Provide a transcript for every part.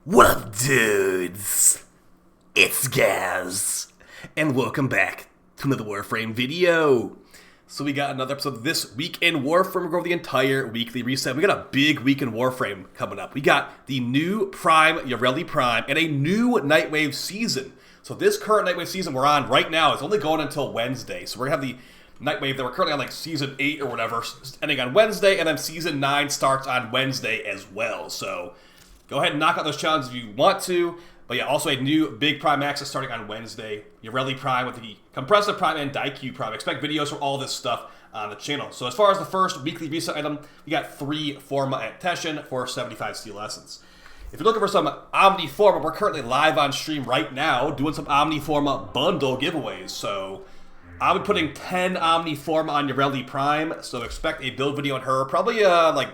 What up, dudes? It's Gaz, and welcome back to another Warframe video. So we got another episode this week in Warframe. We're going over the entire weekly reset. We got a big week in Warframe coming up. We got the new Prime, Yareli Prime, and a new Nightwave season. So this current Nightwave season we're on right now is only going until Wednesday. So we're going to have the Nightwave that we're currently on, like season 8 or whatever, ending on Wednesday, and then season 9 starts on Wednesday as well. So go ahead and knock out those challenges if you want to. But yeah, also a new big Prime access starting on Wednesday. Yareli Prime with the Compressive Prime and Daikyu Prime. Expect videos from all this stuff on the channel. So as far as the first weekly reset item, you got 3 Forma at Teshin for 75 Steel Essence. If you're looking for some Omni Forma, we're currently live on stream right now doing some Omni Forma bundle giveaways. So I'll be putting 10 Omni Forma on Yareli Prime. So expect a build video on her probably like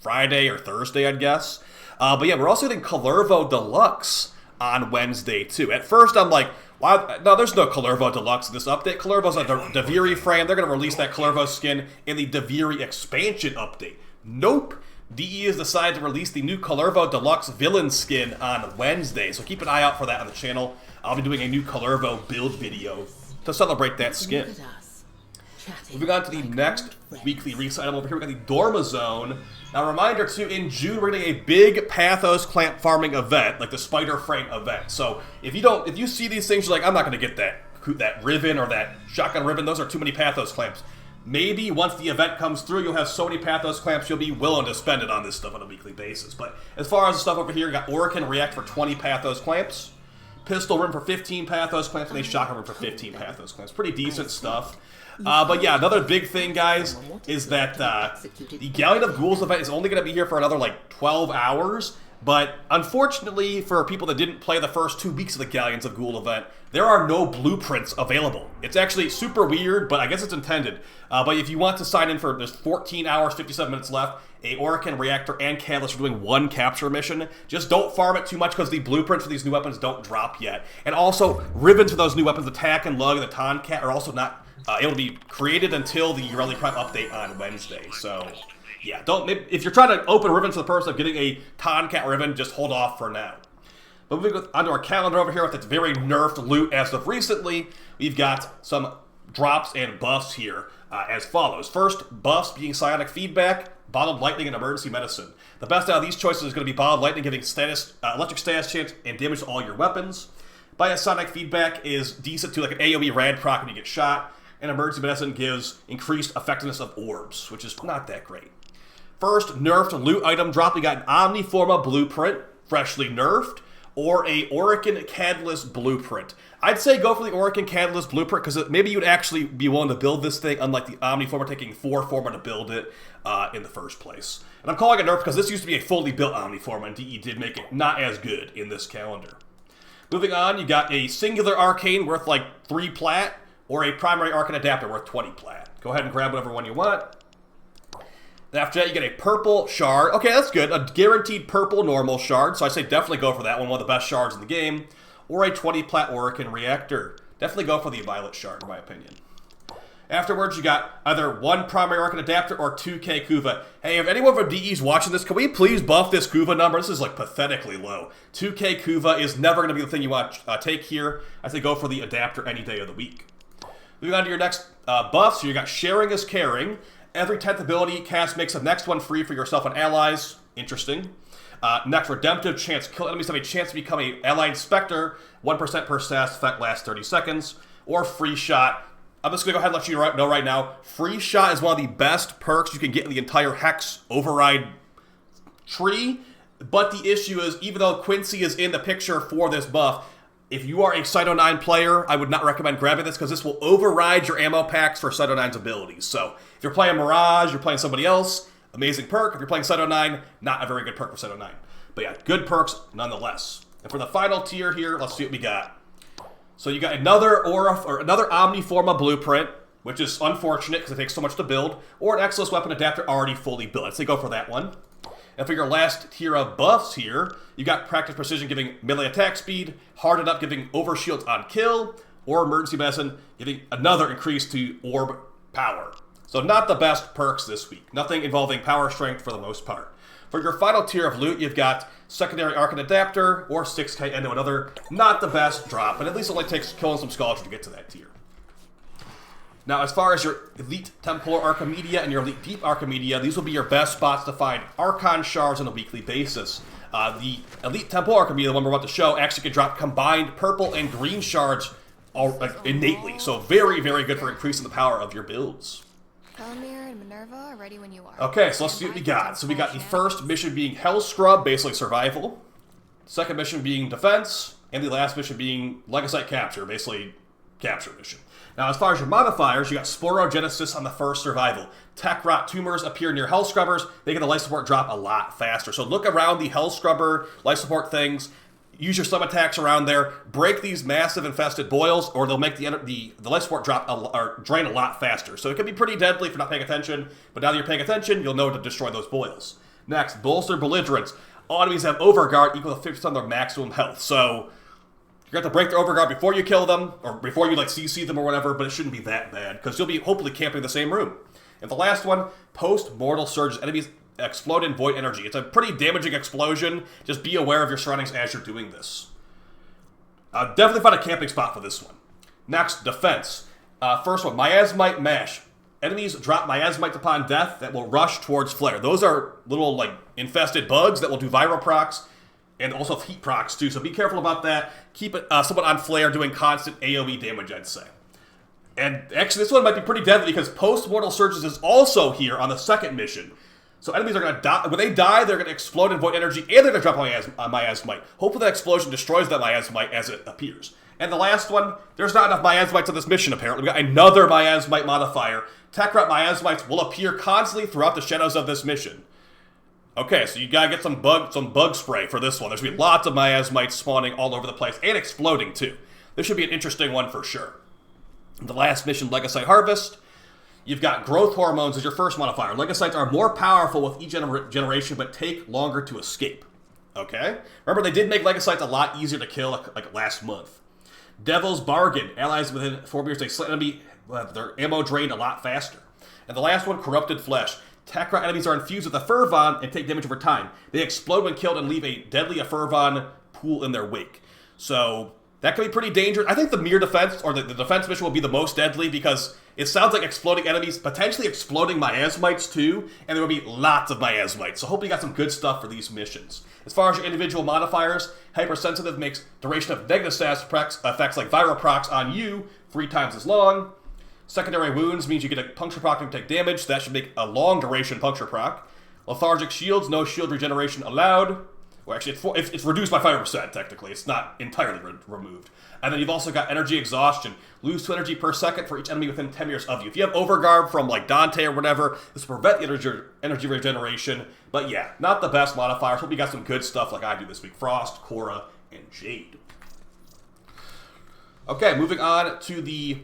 Friday or Thursday, I'd guess. But yeah, we're also getting Kullervo Deluxe on Wednesday too. At first I'm like, wow, no, there's no Kullervo Deluxe in this update. Kullervo's a Daviri frame. They're going to release that Kullervo skin in the Daviri expansion update. Nope. DE has decided to release the new Kullervo Deluxe villain skin on Wednesday, so keep an eye out for that on the channel. I'll be doing a new Kullervo build video to celebrate that skin. Moving on to the next weekly reset item over here, we got the Dorma Zone. Now, reminder too, in June we're getting a big Pathos clamp farming event, like the Spider Frame event. So if you see these things, you're like, I'm not going to get that ribbon or that shotgun ribbon. Those are too many Pathos clamps. Maybe once the event comes through, you'll have so many Pathos clamps, you'll be willing to spend it on this stuff on a weekly basis. But as far as the stuff over here, you got Archon React for 20 Pathos clamps, Pistol Rim for 15 Pathos clamps, and a Shotgun Rim for 15 Pathos clamps. Pretty decent stuff. But yeah, another big thing, guys, is that the Galleon of Ghouls event is only going to be here for another, like, 12 hours. But unfortunately, for people that didn't play the first 2 weeks of the Galleons of Ghoul event, there are no blueprints available. It's actually super weird, but I guess it's intended. But if you want to sign in for, there's 14 hours, 57 minutes left, a Archon Reactor and Catalyst are doing 1 capture mission. Just don't farm it too much because the blueprints for these new weapons don't drop yet. And also, ribbons for those new weapons, the Tack and Lug and the Tonkat, are also not able to be created until the Yareli Prime update on Wednesday. So yeah, if you're trying to open ribbons for the purpose of getting a Tonkat ribbon, just hold off for now. But moving on to our calendar over here with its very nerfed loot as of recently, we've got some drops and buffs here as follows. First, buffs being Psionic Feedback, Bottled Lightning, and Emergency Medicine. The best out of these choices is going to be Bottled Lightning, giving electric status chance and damage to all your weapons. Biosonic Feedback is decent to like an AoE rad proc when you get shot, and Emergency Medicine gives increased effectiveness of orbs, which is not that great. First, nerfed loot item drop, we got an Omniforma Blueprint, freshly nerfed, or a Archon Catalyst Blueprint. I'd say go for the Archon Catalyst Blueprint, because maybe you'd actually be willing to build this thing, unlike the Omniforma taking 4 Forma to build it in the first place. And I'm calling it nerfed because this used to be a fully built Omniforma, and DE did make it not as good in this calendar. Moving on, you got a Singular Arcane worth like 3 plat, or a Primary Arcane Adapter worth 20 plat. Go ahead and grab whatever one you want. And after that, you get a purple shard. Okay, that's good. A guaranteed purple normal shard. So I say definitely go for that one of the best shards in the game. Or a 20 plat Archon Reactor. Definitely go for the violet shard, in my opinion. Afterwards, you got either 1 Primary Arcane Adapter or 2k Kuva. Hey, if anyone from DE's watching this, can we please buff this Kuva number? This is like pathetically low. 2k Kuva is never going to be the thing you want to take here. I say go for the adapter any day of the week. Moving on to your next buff, so you got Sharing is Caring. Every 10th ability cast makes the next one free for yourself and allies. Interesting. Next, Redemptive Chance. Kill enemies have a chance to become an Allied Spectre. 1% per status effect lasts 30 seconds. Or Free Shot. I'm just going to go ahead and let you know right now. Free Shot is one of the best perks you can get in the entire Hex Override tree. But the issue is, even though Quincy is in the picture for this buff, if you are a Cyto 9 player, I would not recommend grabbing this because this will override your ammo packs for Cyto 9's abilities. So if you're playing Mirage, you're playing somebody else, amazing perk. If you're playing Cyto 9, not a very good perk for Cyto 9. But yeah, good perks nonetheless. And for the final tier here, let's see what we got. So you got another Omniforma Blueprint, which is unfortunate because it takes so much to build, or an Exilus Weapon Adapter already fully built. I'd say go for that one. And for your last tier of buffs here, you got Practice Precision giving melee attack speed, Hardened Up giving overshields on kill, or Emergency Medicine giving another increase to orb power. So not the best perks this week. Nothing involving power strength for the most part. For your final tier of loot, you've got secondary Archon Adapter or 6k into another. Not the best drop, but at least it only takes killing some Scholars to get to that tier. Now, as far as your Elite Templar Archimedia and your Elite Deep Archimedia, these will be your best spots to find Archon shards on a weekly basis. The Elite Templar Archimedia, the one we're about to show, actually can drop combined purple and green shards innately. So very, very good for increasing the power of your builds. Elamir and Minerva are ready when you are. Okay, so let's see what we got. So we got the first mission being Hell Scrub, basically survival. Second mission being defense. And the last mission being Legacyte Capture, basically capture mission. Now, as far as your modifiers, you got Sporogenesis on the first survival. Tech Rot tumors appear near Hell Scrubbers. They get the life support drop a lot faster. So look around the Hell Scrubber life support things. Use your sub attacks around there. Break these massive infested boils, or they'll make the life support drop or drain a lot faster. So it can be pretty deadly if you're not paying attention. But now that you're paying attention, you'll know to destroy those boils. Next, Bolster Belligerence. All enemies have Overguard equal to 50% of their maximum health. So you're going to have to break their Overguard before you kill them, or before you, like, CC them or whatever, but it shouldn't be that bad, because you'll be hopefully camping in the same room. And the last one, Post-Mortal Surges. Enemies explode in void energy. It's a pretty damaging explosion. Just be aware of your surroundings as you're doing this. Definitely find a camping spot for this one. Next, defense. First one, Miasmite Mash. Enemies drop Miasmites upon death that will rush towards Flare. Those are little, like, infested bugs that will do viral procs, and also heat procs too, so be careful about that. Keep it somewhat on Flare, doing constant AoE damage, I'd say. And actually, this one might be pretty deadly because Post-Mortal Surges is also here on the second mission. So enemies are going to die. When they die, they're going to explode in void energy, and they're going to drop Miasmite. Hopefully that explosion destroys that Miasmite as it appears. And the last one, there's not enough Miasmites on this mission, apparently. We got another Miasmite modifier. Tech Rot Miasmites will appear constantly throughout the shadows of this mission. Okay, so you gotta get some bug spray for this one. There's gonna be lots of miasmites spawning all over the place and exploding too. This should be an interesting one for sure. The last mission, Legacyte Harvest. You've got growth hormones as your first modifier. Legacytes are more powerful with each generation, but take longer to escape. Okay? Remember, they did make Legacytes a lot easier to kill like last month. Devil's Bargain. Allies within 4 meters, they slit enemy, their ammo drained a lot faster. And the last one, Corrupted Flesh. Tech Rot enemies are infused with a Fervon and take damage over time. They explode when killed and leave a deadly Fervon pool in their wake. So that can be pretty dangerous. I think the mere defense, or the defense mission, will be the most deadly because it sounds like exploding enemies, potentially exploding miasmites too, and there will be lots of miasmites. So hopefully you got some good stuff for these missions. As far as your individual modifiers, Hypersensitive makes duration of negative status effects like viral procs on you 3 times as long. Secondary Wounds means you get a puncture proc and take damage, so that should make a long duration puncture proc. Lethargic Shields, no shield regeneration allowed. Well, actually, it's reduced by 5%, technically. It's not entirely removed. And then you've also got Energy Exhaustion. Lose 2 energy per second for each enemy within 10 meters of you. If you have Overguard from, like, Dante or whatever, this will prevent the energy regeneration. But yeah, not the best modifiers. Hope you got some good stuff like I do this week. Frost, Korra, and Jade. Okay, moving on to the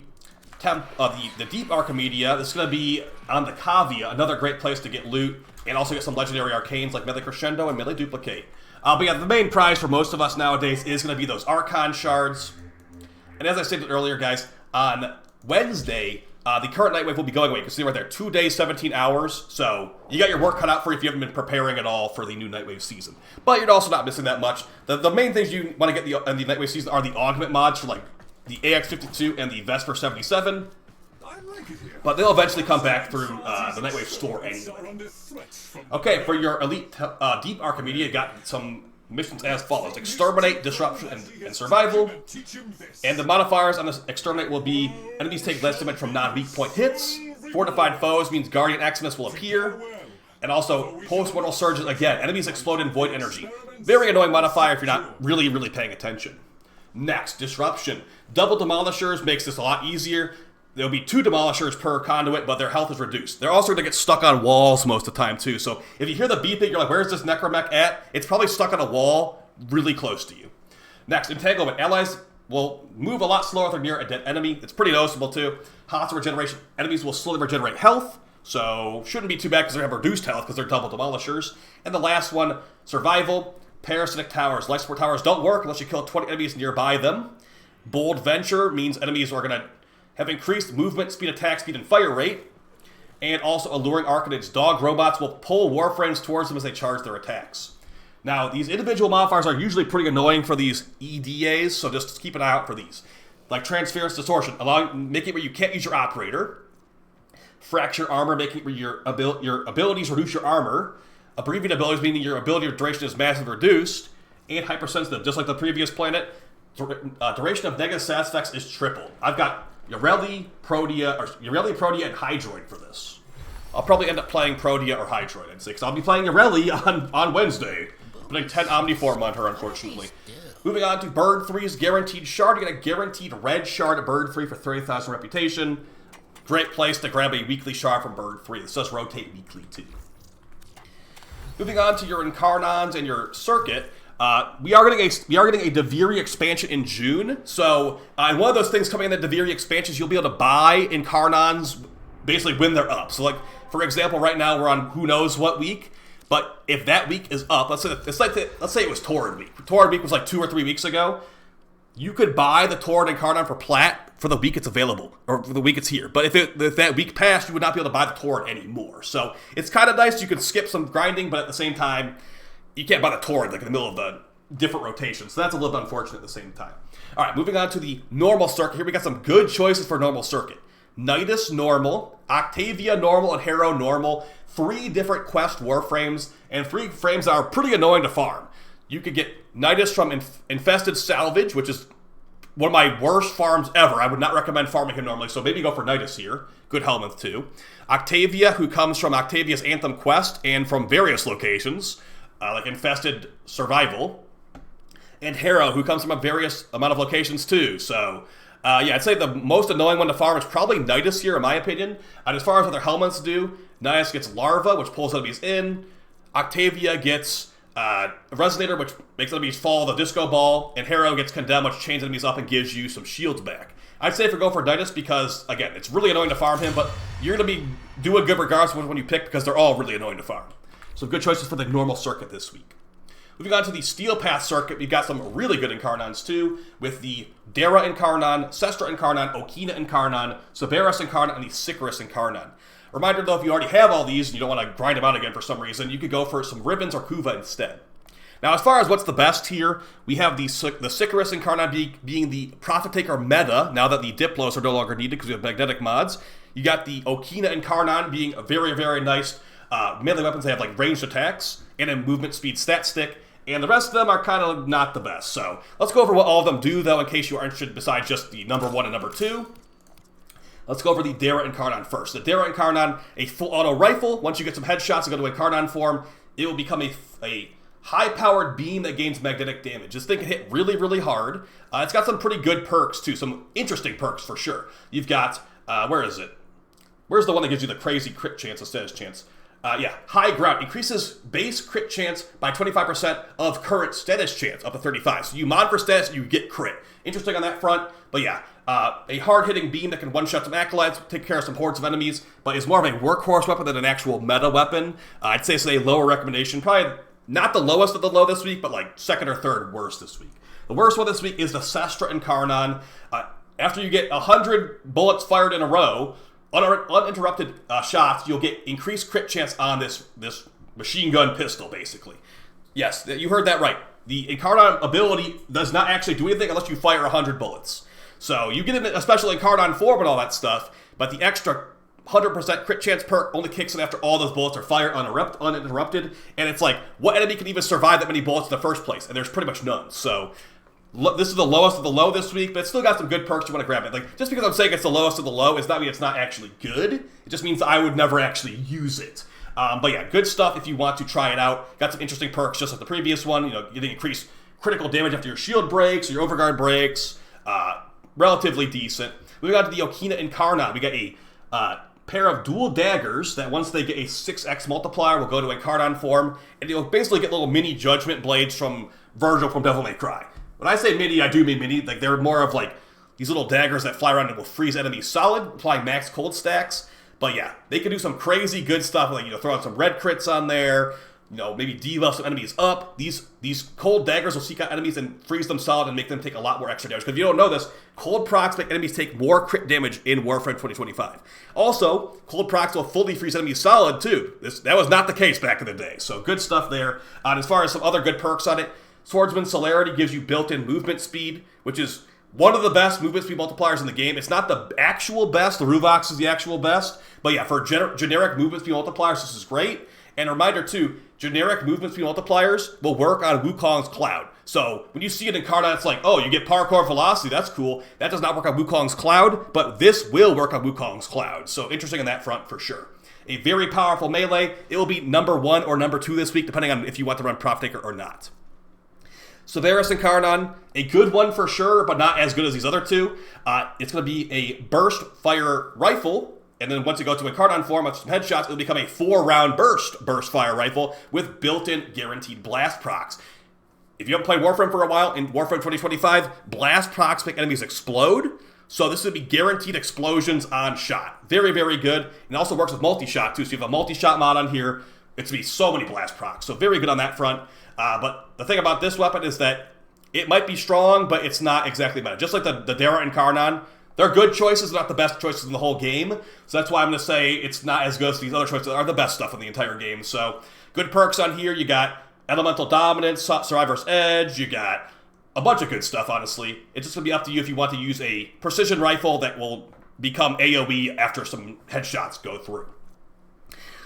Deep Archimedia. This is going to be on the Cavia, another great place to get loot, and also get some legendary arcanes like Melee Crescendo and Melee Duplicate. But yeah, the main prize for most of us nowadays is going to be those Archon shards. And as I stated earlier, guys, on Wednesday, the current nightwave will be going away. You can see right there, 2 days, 17 hours. So you got your work cut out for you if you haven't been preparing at all for the new nightwave season. But you're also not missing that much. The main things you want to get in the nightwave season are the augment mods for like the AX52 and the Vesper 77. But they'll eventually come back through the Nightwave store anyway. Okay, for your Elite Deep Archimedia, you got some missions as follows. Exterminate, Disruption, and Survival. And the modifiers on this Exterminate will be enemies take less damage from non-weak point hits. Fortified Foes means Guardian Eximus will appear. And also, Post-Mortal Surges, again, enemies explode in void energy. Very annoying modifier if you're not really paying attention. Next, Disruption. Double Demolishers makes this a lot easier. There'll be 2 Demolishers per conduit, but their health is reduced. They're also going to get stuck on walls most of the time, too. So if you hear the beeping, you're like, where's this Necromech at? It's probably stuck on a wall really close to you. Next, Entanglement. Allies will move a lot slower if they're near a dead enemy. It's pretty noticeable, too. Hostile Regeneration. Enemies will slowly regenerate health, so shouldn't be too bad because they have reduced health because they're double Demolishers. And the last one, Survival. Parasitic Towers. Life Support Towers don't work unless you kill 20 enemies nearby them. Bold Venture means enemies are going to have increased movement, speed, attack speed, and fire rate. and also alluring Archonids. Dog robots will pull Warframes towards them as they charge their attacks. Now, these individual modifiers are usually pretty annoying for these EDAs, so just keep an eye out for these. Like Transference Distortion, making it where you can't use your operator. Fracture Armor, making it where your abilities reduce your armor. Abbreviated abilities, meaning your ability duration is massively reduced. And Hypersensitive, just like the previous planet. Duration of negative status effects is tripled. I've got Yoreli, Protea, and Hydroid for this. I'll probably end up playing Protea or Hydroid, I'd say, because I'll be playing Yoreli on Wednesday. Putting 10 Omniform on her, unfortunately. Moving on to Bird 3's Guaranteed Shard. You get a guaranteed red shard at Bird 3 for 30,000 reputation. Great place to grab a weekly shard from Bird 3. This does rotate weekly, too. Moving on to your Incarnons and your Circuit. We are getting a Deviri expansion in June. So, one of those things coming in the Deviri expansions, you'll be able to buy Incarnons basically when they're up. So, like, for example, right now we're on who knows what week. But if that week is up, let's say it was Tauren week. Tauren week was like 2 or 3 weeks ago. You could buy the Tauren Incarnon for plat for the week it's available, or for the week it's here. But if that week passed, you would not be able to buy the Tauren anymore. So it's kind of nice. You can skip some grinding, but at the same time, you can't buy the Tauren like in the middle of the different rotations. So that's a little bit unfortunate at the same time. All right, moving on to the normal circuit. Here we got some good choices for normal circuit. Nidus normal, Octavia normal, and Harrow normal. 3 different quest Warframes, and 3 frames that are pretty annoying to farm. You could get Nidus from Infested Salvage, which is one of my worst farms ever. I would not recommend farming him normally, so maybe go for Nidus here. Good Helminth too. Octavia, who comes from Octavia's Anthem quest, and from various locations, like Infested Survival. And Harrow, who comes from a various amount of locations too, so... I'd say the most annoying one to farm is probably Nidus here, in my opinion. And as far as what their Helminths do, Nidus gets Larva, which pulls enemies in. Octavia gets Resonator, which makes enemies fall the Disco Ball. And Harrow gets Condemn, which chains enemies up and gives you some shields back. I'd say go for Nidus because, again, it's really annoying to farm him, but you're going to be doing good regardless of which one you pick because they're all really annoying to farm. So good choices for the normal circuit this week. Moving on to the Steel Path circuit, we've got some really good Incarnons too, with the Dara Incarnon, Sestra Incarnon, Okina Incarnon, Cerberus Incarnon, and the Sicarus Incarnon. Reminder though, if you already have all these and you don't want to grind them out again for some reason, you could go for some Ribbons or Kuva instead. Now, as far as what's the best here, we have the Sicarus Incarnon being the Profit Taker meta, now that the Diplos are no longer needed because we have magnetic mods. You got the Okina Incarnon being a very, very nice melee weapons. They have like ranged attacks and a movement speed stat stick. And the rest of them are kind of not the best. So let's go over what all of them do, though, in case you are interested besides just the number 1 and number 2. Let's go over the Dara Incarnon first. The Dara Incarnon, a full auto rifle. Once you get some headshots and go to Incarnon form, it will become a high-powered beam that gains magnetic damage. This thing can hit really, really hard. It's got some pretty good perks, too. Some interesting perks, for sure. You've got, where is it? Where's the one that gives you the crazy crit chance, the status chance? High Ground increases base crit chance by 25% of current status chance, up to 35. So you mod for status, you get crit. Interesting on that front, but a hard-hitting beam that can one-shot some acolytes, take care of some hordes of enemies, but is more of a workhorse weapon than an actual meta weapon. I'd say it's a lower recommendation, probably not the lowest of the low this week, but like second or third worst this week. The worst one this week is the Sestra Incarnon. After you get 100 bullets fired in a row, uninterrupted shots, you'll get increased crit chance on this machine gun pistol, basically. Yes, you heard that right. The Incarnon ability does not actually do anything unless you fire 100 bullets. So you get a special Incarnon form and all that stuff, but the extra 100% crit chance perk only kicks in after all those bullets are fired uninterrupted, and it's like, what enemy can even survive that many bullets in the first place? And there's pretty much none. So this is the lowest of the low this week, but it's still got some good perks you want to grab it. Like, just because I'm saying it's the lowest of the low does not mean it's not actually good. It just means I would never actually use it. But yeah, good stuff if you want to try it out. Got some interesting perks just like the previous one. You know, getting increased critical damage after your shield breaks or your overguard breaks. Relatively decent. Moving on to the Okina Incarnon. We got a pair of dual daggers that once they get a 6x multiplier will go to Incarnon form, and you'll basically get little mini judgment blades from Virgil from Devil May Cry. When I say mini, I do mean mini. Like, they're more of like these little daggers that fly around and will freeze enemies solid, applying max cold stacks. But yeah, they can do some crazy good stuff, like, you know, throw out some red crits on there, maybe debuff some enemies up. These cold daggers will seek out enemies and freeze them solid and make them take a lot more extra damage. Because if you don't know this, cold procs make enemies take more crit damage in Warframe 2025. Also, cold procs will fully freeze enemies solid too. That was not the case back in the day. So good stuff there. And as far as some other good perks on it, Swordsman Celerity gives you built-in movement speed, which is one of the best movement speed multipliers in the game. It's not the actual best. The Ruvox is the actual best. But yeah, for generic movement speed multipliers, this is great. And a reminder too, generic movement speed multipliers will work on Wukong's Cloud. So when you see it in Incarnon, it's like, oh, you get parkour velocity, that's cool. That does not work on Wukong's Cloud, but this will work on Wukong's Cloud. So interesting on that front for sure. A very powerful melee. It will be number 1 or number 2 this week, depending on if you want to run Profitaker or not. Severus Incarnon, a good one for sure, but not as good as these other two. It's going to be a burst fire rifle. And then once you go to Incarnon form with some headshots, it'll become a 4-round burst fire rifle with built-in guaranteed blast procs. If you haven't played Warframe for a while, in Warframe 2025, blast procs make enemies explode. So this would be guaranteed explosions on shot. Very, very good. And it also works with multi-shot too. So you have a multi-shot mod on here. It's going to be so many blast procs. So very good on that front. But the thing about this weapon is that it might be strong, but it's not exactly better. Just like the Dara Incarnon, they're good choices, not the best choices in the whole game. So that's why I'm going to say it's not as good as these other choices that are the best stuff in the entire game. So good perks on here. You got Elemental Dominance, Survivor's Edge. You got a bunch of good stuff, honestly. It's just going to be up to you if you want to use a precision rifle that will become AoE after some headshots go through.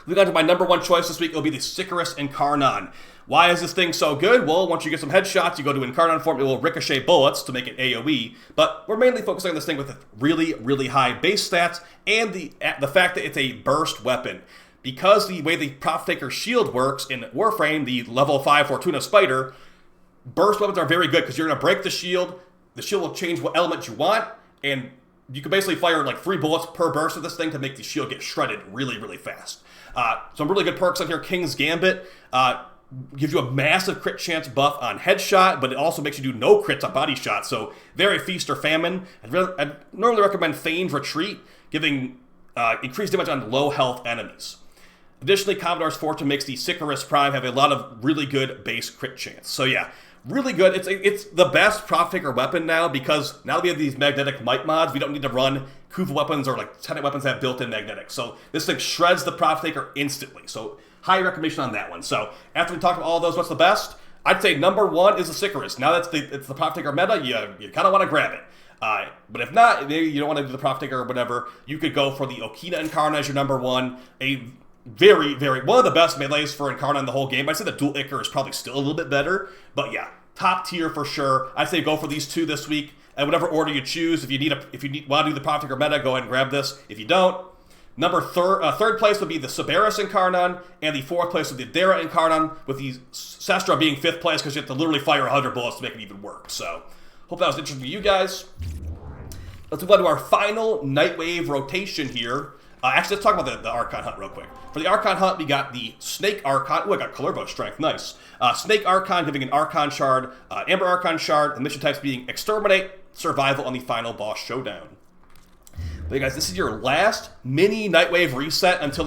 Moving on to my number 1 choice this week, it'll be the Sicarus Incarnon. Why is this thing so good? Well, once you get some headshots, you go to Incarnon form, it will ricochet bullets to make it AoE, but we're mainly focusing on this thing with really, really high base stats and the fact that it's a burst weapon. Because the way the Profitaker shield works in Warframe, the level 5 Fortuna Spider, burst weapons are very good because you're going to break the shield will change what element you want, and you can basically fire like 3 bullets per burst of this thing to make the shield get shredded really, really fast. Some really good perks on here. King's Gambit gives you a massive crit chance buff on headshot, but it also makes you do no crits on body shots, so very feast or famine. I'd normally recommend Feigned Retreat, giving increased damage on low health enemies. Additionally, Commodore's Fortune makes the Sicarus Prime have a lot of really good base crit chance. So yeah, really good. It's the best Profitaker weapon now, because now that we have these magnetic might mods, we don't need to run Kuva weapons or like Tenet weapons that have built-in magnetics. So this thing shreds the Profitaker instantly. So high recommendation on that one. So after we talked about all those, what's the best? I'd say number 1 is the Sicarus. Now it's the Profitaker meta, you kind of want to grab it. But if not, maybe you don't want to do the Profitaker or whatever, you could go for the Okina Incarnon as your number 1. A very, very, one of the best melees for Incarnon in the whole game. I'd say the Dual Ichor is probably still a little bit better, but yeah, top tier for sure. I'd say go for these 2 this week, and whatever order you choose. If you want to do the Profitaker meta, go ahead and grab this. If you don't, third place would be the Severus Incarnon, and the 4th place would be the Dara Incarnon, with the Sestra being 5th place because you have to literally fire 100 bullets to make it even work. So, hope that was interesting for you guys. Let's move on to our final Nightwave rotation here. Actually, let's talk about the Archon Hunt real quick. For the Archon Hunt, we got the Snake Archon. Oh, I got Kullervo Strength. Nice. Snake Archon giving an Archon Shard, Amber Archon Shard, and mission types being Exterminate, Survival on the final boss showdown. But you guys, this is your last mini Nightwave reset until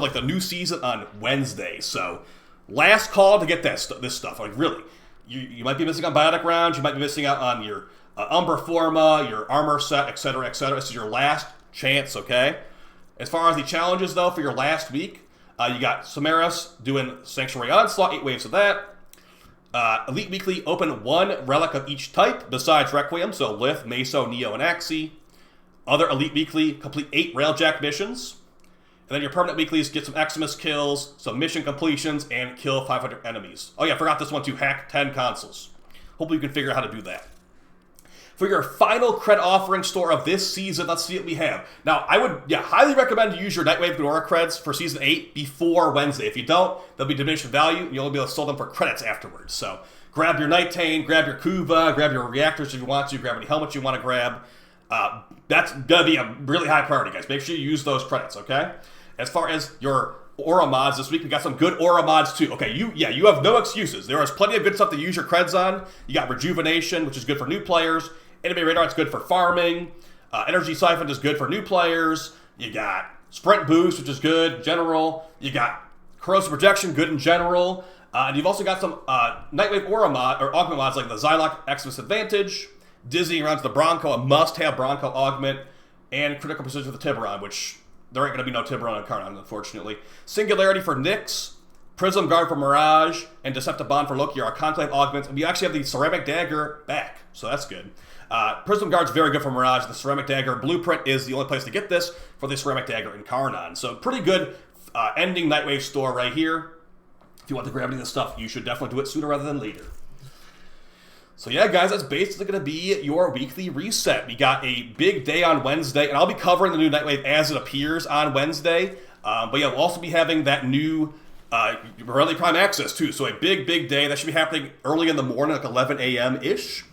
like the new season on Wednesday. So, last call to get this stuff. Like really, you might be missing on Biotic Rounds. You might be missing out on your Umbra Forma, your armor set, etc., etc. This is your last chance. Okay. As far as the challenges, though, for your last week, you got Samaras doing Sanctuary Onslaught, 8 waves of that. Elite Weekly, open 1 relic of each type, besides Requiem, so Lith, Meso, Neo, and Axie. Other Elite Weekly, complete 8 Railjack missions. And then your Permanent Weeklies, get some Eximus kills, some mission completions, and kill 500 enemies. Oh yeah, I forgot this one too, hack 10 consoles. Hopefully you can figure out how to do that. For your final cred offering store of this season, let's see what we have. Now, I would highly recommend you use your Nightwave Nora creds for Season 8 before Wednesday. If you don't, they'll be diminished in value, and you'll only be able to sell them for credits afterwards. So, grab your Night Tane, grab your Kuva, grab your reactors if you want to, grab any helmets you want to grab. That's going to be a really high priority, guys. Make sure you use those credits, okay? As far as your aura mods this week, we got some good aura mods too. Okay, you have no excuses. There is plenty of good stuff to use your creds on. You got Rejuvenation, which is good for new players. Enemy Radar, it's good for farming. Energy Siphon is good for new players. You got Sprint Boost, which is good. General. You got Corrosive Projection, good in general. And you've also got some Nightwave Aura mod, or augment mods like the Xylock Xmas Advantage, Dizzying around to the Bronco, a must-have Bronco augment, and Critical Precision for the Tiburon, which there ain't going to be no Tiburon Incarnon, unfortunately. Singularity for Nyx, Prism Guard for Mirage, and Deceptive Bond for Loki are Conclave augments. And we actually have the Ceramic Dagger back, so that's good. Prism Guard's very good for Mirage. The Ceramic Dagger Blueprint is the only place to get this for the Ceramic Dagger Incarnon. So pretty good ending Nightwave store right here. If you want to grab any of this stuff, you should definitely do it sooner rather than later. So yeah, guys, that's basically going to be your weekly reset. We got a big day on Wednesday, and I'll be covering the new Nightwave as it appears on Wednesday. But yeah, we'll also be having that new Morelli Prime Access too. So a big day. That should be happening early in the morning, like 11 a.m.-ish.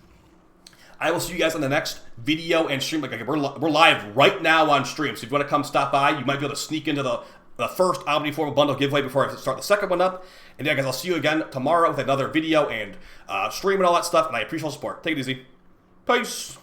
I will see you guys on the next video and stream. Like we're live right now on stream, so if you want to come stop by, you might be able to sneak into the first Omniformal Bundle giveaway before I start the second one up. And yeah, guys, I'll see you again tomorrow with another video and stream and all that stuff. And I appreciate all the support. Take it easy. Peace.